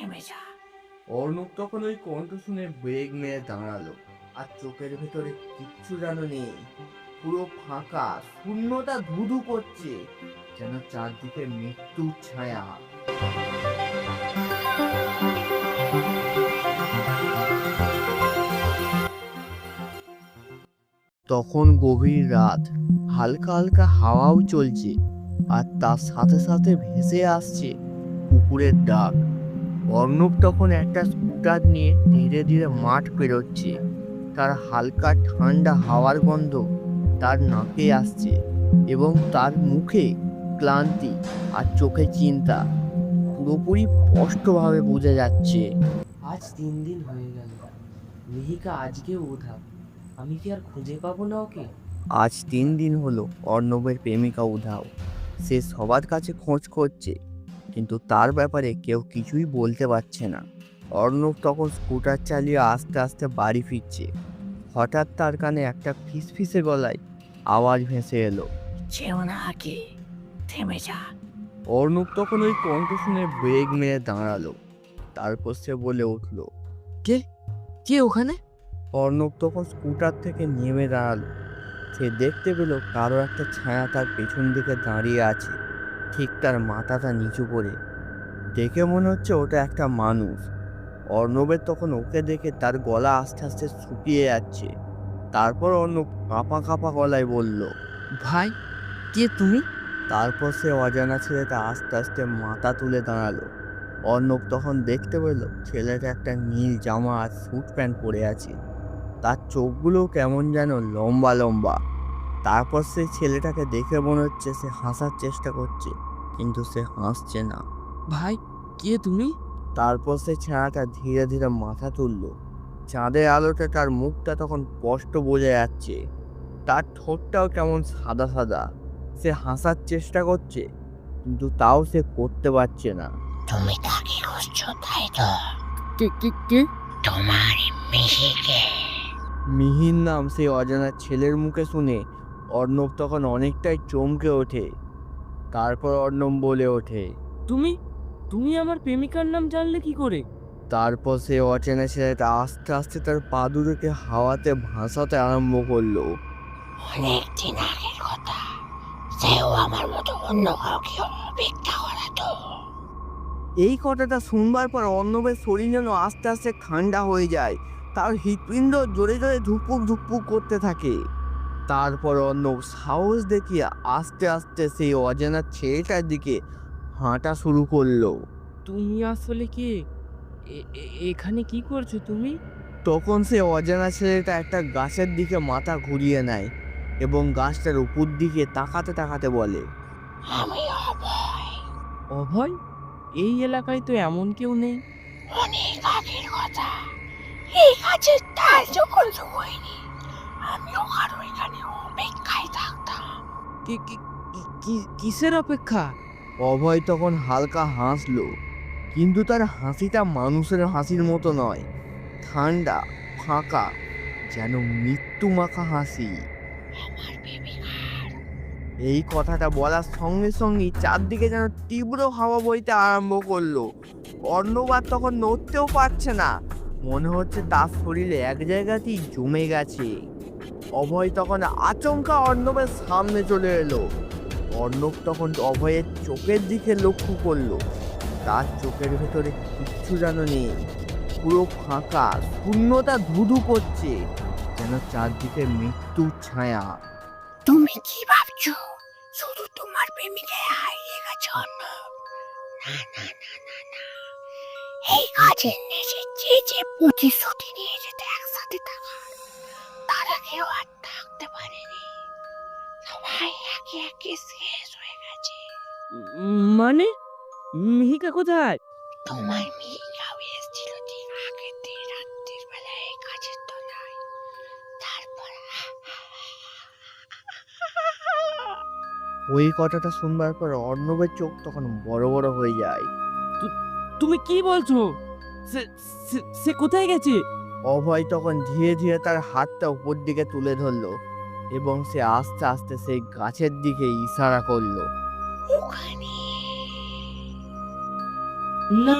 থেমে যা। অর্ণব তখন ওই কণ্ঠ শুনে ব্রেক মেরে দাঁড়ালো। আর চোখের ভেতরে কিচ্ছু যেন নেই, পুরো ফাঁকা, শূন্যতা ধুধু করছে, যেন চারদিকে মৃত্যুর ছায়া। তখন গভীর রাত, হালকা হালকা হাওয়াও চলছে, আর তার সাথে সাথে ভেসে আসছে কুকুরের ডাক। অর্ণব তখন একটা স্কুটার নিয়ে ধীরে ধীরে মাঠ পেরোচ্ছে। তার হালকা ঠান্ডা হাওয়ার গন্ধ তার নাকে আসছে, এবং তার মুখে ক্লান্তি আর চোখে চিন্তা পুরোপুরি স্পষ্টভাবে বোঝা যাচ্ছে। আজ 3 দিন হয়ে গেল, মিহিকা আজকেও উধাও। আমি কি আর খুঁজে পাবো না ওকে? আজ 3 দিন হলো অর্ণবের প্রেমিকা উধাও। সে সবার কাছে খোঁজ করছে, কিন্তু তার ব্যাপারে কেউ কিছুই বলতে পারছে না। অর্ণব তখন স্কুটার চালিয়ে আস্তে আস্তে বাড়ি ফিরছে। হঠাৎ তার কানে একটা ফিসফিসে গলায় আওয়াজ ভেসে এলো। যেও না আগে, থেমে যা। অর্ণব তখন ওই কণ্ঠ শুনে ব্রেক মেরে দাঁড়ালো। তারপর সে বলে উঠল, কে কে ওখানে? অর্ণব তখন স্কুটার থেকে নেমে দাঁড়ালো। সে দেখতে পেল কারো একটা ছায়া তার পেছন দিকে দাঁড়িয়ে আছে, ঠিক তার মাথাটা নিচু করে। দেখে মনে হচ্ছে ওটা একটা মানুষ। অর্ণবের তখন ওকে দেখে তার গলা আস্তে আস্তে শুকিয়ে যাচ্ছে। তারপর অর্ণব কাঁপা কাঁপা গলায় বলল, ভাই, কে তুমি? তারপর সে অজানা ছেলেটা আস্তে আস্তে মাথা তুলে দাঁড়ালো। অর্ণব তখন দেখতে পেল ছেলেটা একটা নীল জামা আর স্যুট প্যান্ট পরে আছে। তার চোখগুলো কেমন যেন লম্বা লম্বা। তারপর সে ছেলেটাকে দেখে মনে হচ্ছে সে হাসার চেষ্টা করছে, কিন্তু সে হাসছে না। ভাই, কে তুমি? তারপর সে ছেলেটা ধীরে ধীরে মাথা তুলল। চাঁদের আলোতে তার মুখটা তখন স্পষ্ট বোঝা যাচ্ছে। তার ঠোঁটটাও কেমন সাদা সাদা। সে হাসার চেষ্টা করছে, কিন্তু তাও সে করতে পারছে না। তুমি তাকে খুঁজছো, তাই তো? কে কে কে তোমার মিহিকে। মিহির নাম সেই অজানা ছেলের মুখে শুনে অর্ণব তখন অনেকটাই চমকে ওঠে। তারপর অর্ণব বলে ওঠে, তুমি তুমি আমার প্রেমিকার নাম জানলে কি করে? তারপর সে অচেনা ছেলেটা আস্তে আস্তে তার পা দুটোকে হাওয়াতে ভাসাতে আরম্ভ করলো। অনেকদিন আগের কথা, সেও আমার মতো অন্য কাউকে অপেক্ষা করাতো। এই কথাটা শুনবার পর অর্ণবের শরীর যেন আস্তে আস্তে ঠান্ডা হয়ে যায়। তার হৃৎপিণ্ড জোরে জোরে ধুকপুক ধুকপুক করতে থাকে। তারপর অর্ণব সাহস দেখিয়ে আস্তে আস্তে সেই অজানা ছেলেটার দিকে হাঁটা শুরু করলো। তুমি আসলে কে? এখানে কি করছো তুমি? তখন সে অজানা ছেলেটা একটা গাছের দিকে মাথা ঘুরিয়ে নেয়, এবং গাছটার উপর দিকে তাকাতে তাকাতে বলে, আমি অভয়। অভয়? এই এলাকায় তো এমন কেউ নেই। অনেক আগের কথা, এই কাজের তাল যখন হয়নি, আমিও কারো এখানে অপেক্ষায় থাকতাম। কিসের অপেক্ষা? অভয় তখন হালকা হাসলো, কিন্তু তার হাসিটা মানুষের হাসির মতো নয়। ঠান্ডা, ফাঁকা, যেন মৃত্যু মাখা হাসি। আমার প্রেমিকা। এই কথাটা বলার সঙ্গে সঙ্গেই চারদিকে যেন তীব্র হাওয়া বইতে আরম্ভ করলো। অর্ণব আর তখন নড়তেও পারছে না। মনে হচ্ছে তার শরীরে এক জায়গাতেই জমে গেছে। অভয় তখন আচমকা অর্ণবের সামনে চলে এলো। অর্ণব তখন অভয়ের চোখের দিকে লক্ষ্য করলো। তার চোখের ভেতরে কিচ্ছু যেন নেই, পুরো ফাঁকা, শূন্যতা ধুধু করছে, যেন চারদিকে মৃত্যুর ছায়া। তুমি কি ভাবছো শুধু তোমার প্রেমিকে হারিয়ে গেছ? না না না না না, এই কাজের নেশে যে যে প্রতিশ্রুতি নিয়ে যেতে একসাথে থাকা, তারা কেউ আর থাকতে পারেনি। সবাই একে একে শেষ হয়ে গেছে। মানে মিহিকা কোথায়? তোমার মেয়েটাও এসেছিল ঠিক আগের দিন রাত্রির বেলা এই কাজের তলায়। তারপর ওই কথাটা শুনবার পর অর্ণবের চোখ তখন বড় বড় হয়ে যায়। তুমি কি বলছো? সে সে কোথায় গেছে? অভয় তখন ধীরে ধীরে তার হাতটা উপর দিকে তুলে ধরলো, এবং সে আস্তে আস্তে সেই গাছের দিকে ইশারা করলো। ওখানে না।